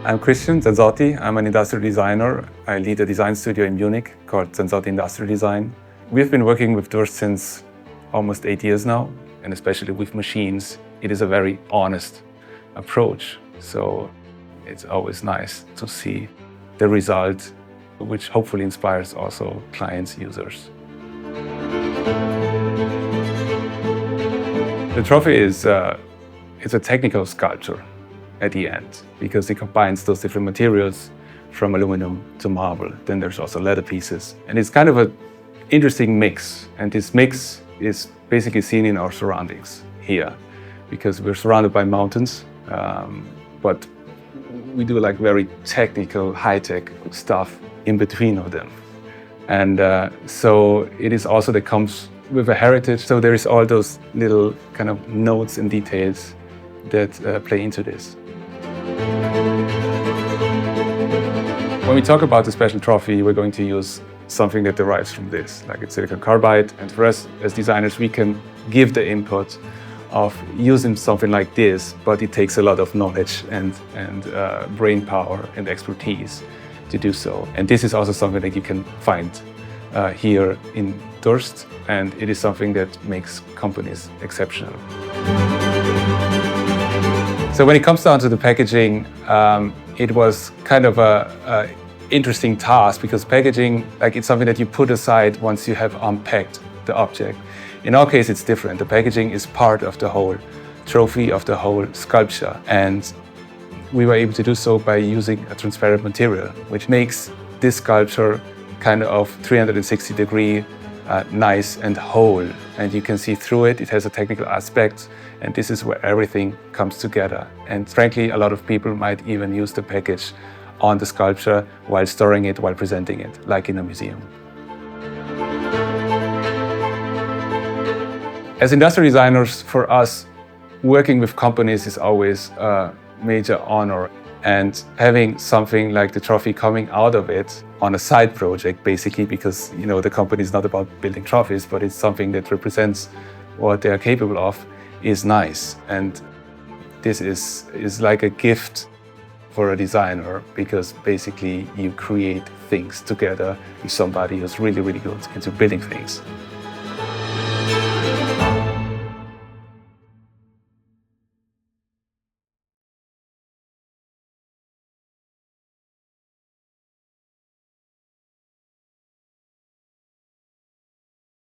I'm Christian Zanzotti. I'm an industrial designer. I lead a design studio in Munich called Zanzotti Industrial Design. We've been working with Durst since almost 8 years now, and especially with machines, it is a very honest approach. So it's always nice to see the result, which hopefully inspires also clients, users. The trophy is it's a technical sculpture at the end, because it combines those different materials from aluminum to marble. Then there's also leather pieces. And it's kind of an interesting mix. And this mix is basically seen in our surroundings here, because we're surrounded by mountains, but we do like very technical, high-tech stuff in between of them. And so it is also that comes with a heritage. So there is all those little kind of notes and details that play into this. When we talk about the special trophy, we're going to use something that derives from this, like it's silicon carbide. And for us as designers, we can give the input of using something like this, but it takes a lot of knowledge and brain power and expertise to do so. And this is also something that you can find here in Durst, and it is something that makes companies exceptional. So when it comes down to the packaging, it was kind of a interesting task, because packaging, like, it's something that you put aside once you have unpacked the object. In our case, it's different. The packaging is part of the whole trophy, of the whole sculpture. And we were able to do so by using a transparent material, which makes this sculpture kind of 360-degree, nice and whole. And you can see through it. It has a technical aspect, and this is where everything comes together. And frankly, a lot of people might even use the package on the sculpture while storing it, while presenting it, like in a museum. As industrial designers, for us, working with companies is always a major honor. And having something like the trophy coming out of it on a side project, basically, because the company is not about building trophies, but it's something that represents what they are capable of, is nice. And this is like a gift for a designer, because basically you create things together with somebody who's really, really good into building things.